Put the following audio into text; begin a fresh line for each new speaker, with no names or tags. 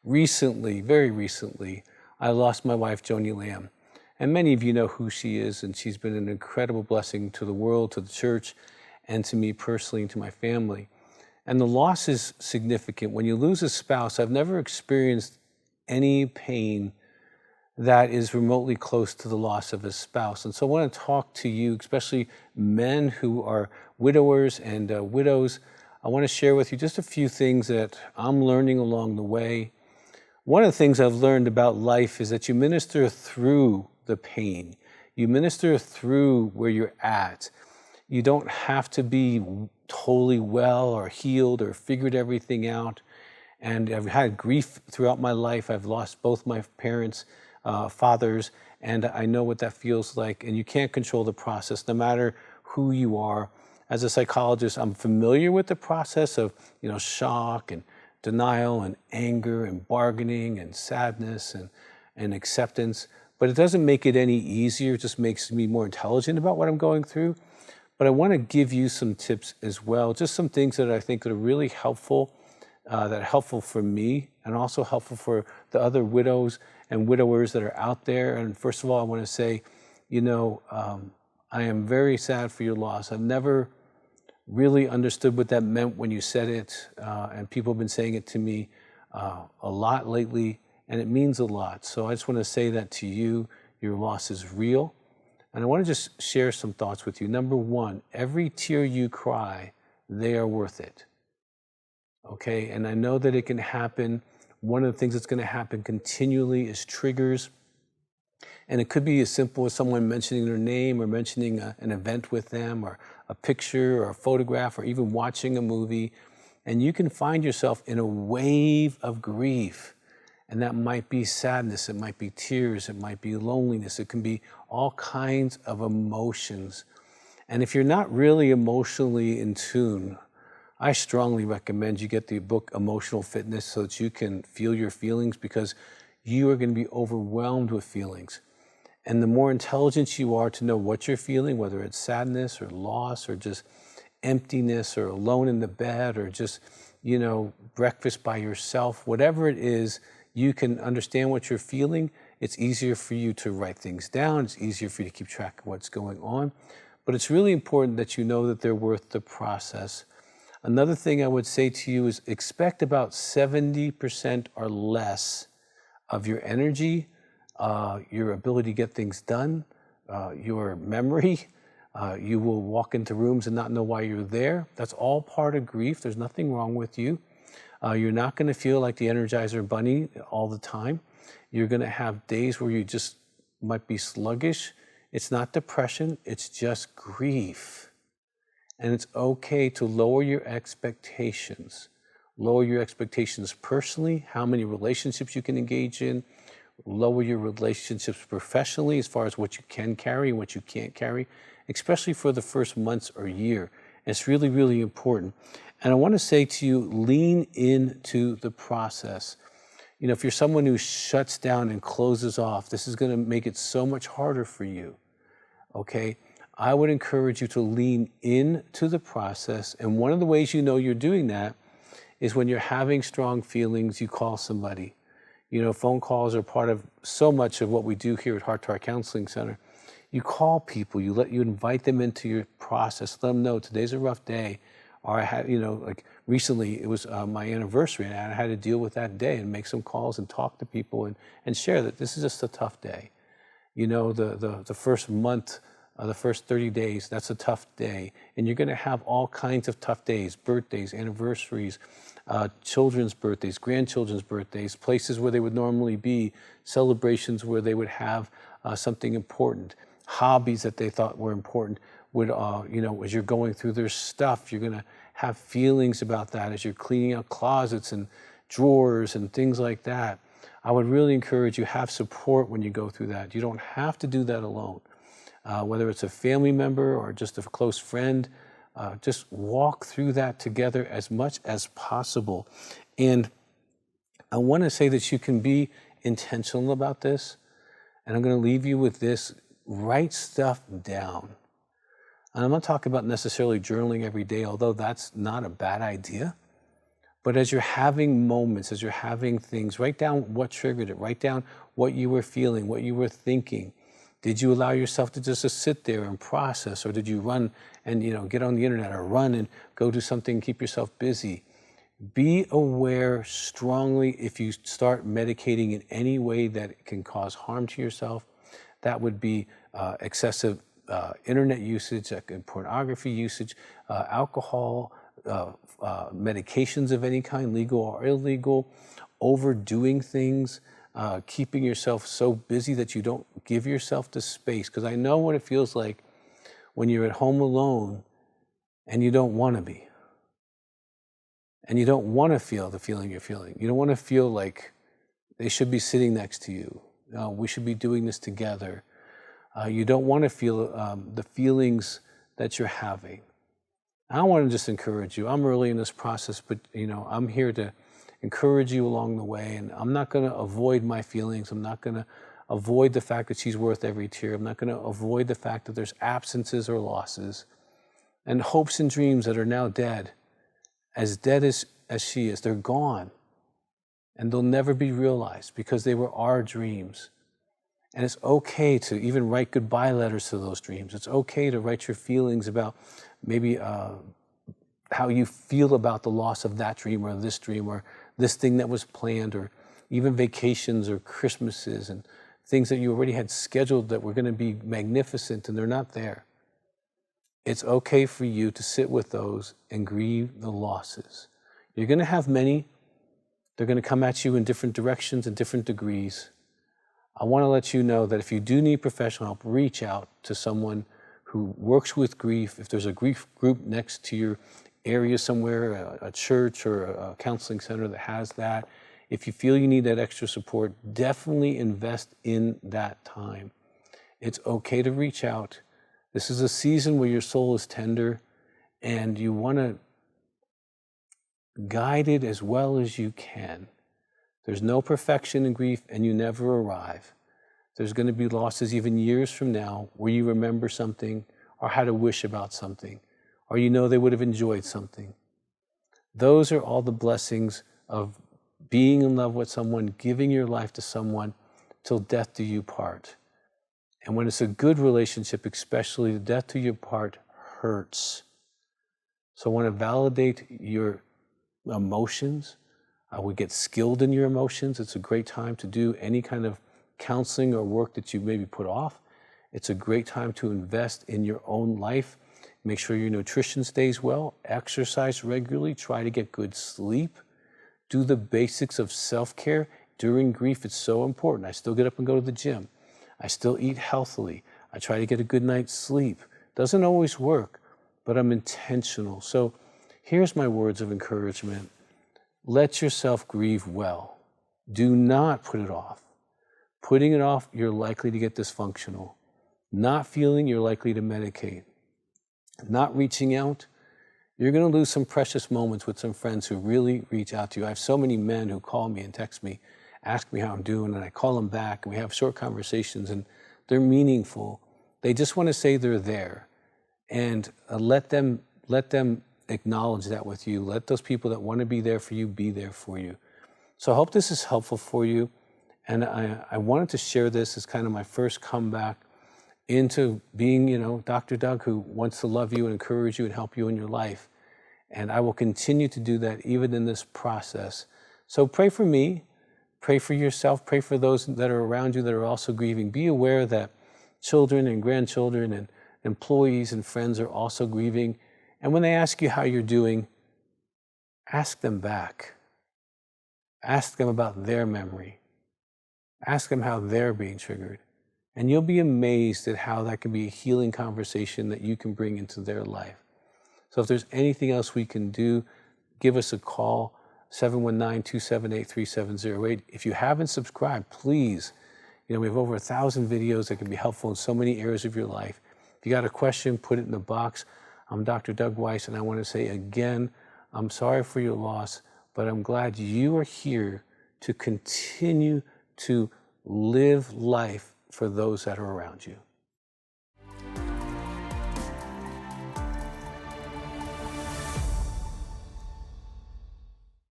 Recently, very recently, I lost my wife, Joni Lamb. And many of you know who she is, and she's been an incredible blessing to the world, to the church, and to me personally and to my family. And the loss is significant. When you lose a spouse, I've never experienced any pain that is remotely close to the loss of a spouse. And so I want to talk to you, especially men who are widowers and widows. I want to share with you just a few things that I'm learning along the way. One of the things I've learned about life is that you minister through the pain. You minister through where you're at. You don't have to be totally well or healed or figured everything out. And I've had grief throughout my life. I've lost both my parents, fathers, and I know what that feels like. And you can't control the process, no matter who you are. As a psychologist, I'm familiar with the process of, shock and denial and anger and bargaining and sadness and acceptance. But it doesn't make it any easier. It just makes me more intelligent about what I'm going through. But I want to give you some tips as well, just some things that I think are really helpful, that are helpful for me and also helpful for the other widows and widowers that are out there. And first of all, I want to say, I am very sad for your loss. I've never really understood what that meant when you said it, and people have been saying it to me a lot lately, and it means a lot. So I just want to say that to you. Your loss is real. And I want to just share some thoughts with you. Number one, every tear you cry, they are worth it. Okay, and I know that it can happen. One of the things that's going to happen continually is triggers. And it could be as simple as someone mentioning their name or mentioning an event with them or a picture or a photograph or even watching a movie. And you can find yourself in a wave of grief. And that might be sadness, it might be tears, it might be loneliness, it can be all kinds of emotions. And if you're not really emotionally in tune, I strongly recommend you get the book Emotional Fitness so that you can feel your feelings, because you are going to be overwhelmed with feelings. And the more intelligent you are to know what you're feeling, whether it's sadness or loss or just emptiness or alone in the bed or just, breakfast by yourself, whatever it is, you can understand what you're feeling. It's easier for you to write things down. It's easier for you to keep track of what's going on. But it's really important that you know that they're worth the process. Another thing I would say to you is expect about 70% or less of your energy, your ability to get things done, your memory. You will walk into rooms and not know why you're there. That's all part of grief. There's nothing wrong with you. You're not going to feel like the Energizer Bunny all the time. You're going to have days where you just might be sluggish. It's not depression, it's just grief. And it's okay to lower your expectations. Lower your expectations personally, how many relationships you can engage in. Lower your relationships professionally as far as what you can carry and what you can't carry, especially for the first months or year. It's really, really important. And I want to say to you, lean into the process. If you're someone who shuts down and closes off, this is going to make it so much harder for you, okay? I would encourage you to lean into the process. And one of the ways you know you're doing that is when you're having strong feelings, you call somebody. Phone calls are part of so much of what we do here at Heart to Heart Counseling Center. You call people, you invite them into your process, let them know today's a rough day. Or I had, like recently it was my anniversary and I had to deal with that day and make some calls and talk to people and share that this is just a tough day. The first month, the first 30 days, that's a tough day. And you're going to have all kinds of tough days, birthdays, anniversaries, children's birthdays, grandchildren's birthdays, places where they would normally be, celebrations where they would have something important, hobbies that they thought were important. As you're going through their stuff, you're going to have feelings about that as you're cleaning out closets and drawers and things like that. I would really encourage you, have support when you go through that. You don't have to do that alone. Whether it's a family member or just a close friend, just walk through that together as much as possible. And I want to say that you can be intentional about this. And I'm going to leave you with this. Write stuff down. And I'm not talking about necessarily journaling every day, although that's not a bad idea. But as you're having moments, as you're having things, write down what triggered it. Write down what you were feeling, what you were thinking. Did you allow yourself to just sit there and process, or did you run and get on the internet, or run and go do something, keep yourself busy? Be aware strongly if you start medicating in any way that it can cause harm to yourself. That would be excessive internet usage, pornography usage, alcohol, medications of any kind, legal or illegal, overdoing things, keeping yourself so busy that you don't give yourself the space. Because I know what it feels like when you're at home alone and you don't want to be. And you don't want to feel the feeling you're feeling. You don't want to feel like they should be sitting next to you. We should be doing this together. You don't want to feel the feelings that you're having. I want to just encourage you. I'm early in this process, but I'm here to encourage you along the way. And I'm not going to avoid my feelings. I'm not going to avoid the fact that she's worth every tear. I'm not going to avoid the fact that there's absences or losses and hopes and dreams that are now dead. As dead as she is, they're gone. And they'll never be realized because they were our dreams. And it's okay to even write goodbye letters to those dreams. It's okay to write your feelings about maybe how you feel about the loss of that dream or this thing that was planned, or even vacations or Christmases and things that you already had scheduled that were going to be magnificent and they're not there. It's okay for you to sit with those and grieve the losses. You're going to have many. They're going to come at you in different directions and different degrees. I want to let you know that if you do need professional help, reach out to someone who works with grief. If there's a grief group next to your area somewhere, a church or a counseling center that has that, if you feel you need that extra support, definitely invest in that time. It's okay to reach out. This is a season where your soul is tender and you want to guide it as well as you can. There's no perfection in grief and you never arrive. There's going to be losses even years from now where you remember something or had a wish about something, or they would have enjoyed something. Those are all the blessings of being in love with someone, giving your life to someone till death do you part. And when it's a good relationship, especially, the death do you part hurts. So I want to validate your emotions. I would get skilled in your emotions. It's a great time to do any kind of counseling or work that you maybe put off. It's a great time to invest in your own life. Make sure your nutrition stays well. Exercise regularly. Try to get good sleep. Do the basics of self-care. During grief, it's so important. I still get up and go to the gym. I still eat healthily. I try to get a good night's sleep. Doesn't always work, but I'm intentional. So here's my words of encouragement. Let yourself grieve well. Do not put it off. Putting it off, you're likely to get dysfunctional. Not feeling, you're likely to medicate. Not reaching out, you're going to lose some precious moments with some friends who really reach out to you. I have so many men who call me and text me, ask me how I'm doing, and I call them back, and we have short conversations, and they're meaningful. They just want to say they're there. And let them acknowledge that with you. Let those people that want to be there for you be there for you. So I hope this is helpful for you. And I wanted to share this as kind of my first comeback into being, Dr. Doug, who wants to love you and encourage you and help you in your life. And I will continue to do that even in this process. So pray for me, pray for yourself, pray for those that are around you that are also grieving. Be aware that children and grandchildren and employees and friends are also grieving. And when they ask you how you're doing, ask them back. Ask them about their memory. Ask them how they're being triggered. And you'll be amazed at how that can be a healing conversation that you can bring into their life. So if there's anything else we can do, give us a call, 719-278-3708. If you haven't subscribed, please. We have over 1,000 videos that can be helpful in so many areas of your life. If you got a question, put it in the box. I'm Dr. Doug Weiss, and I want to say again, I'm sorry for your loss, but I'm glad you are here to continue to live life for those that are around you.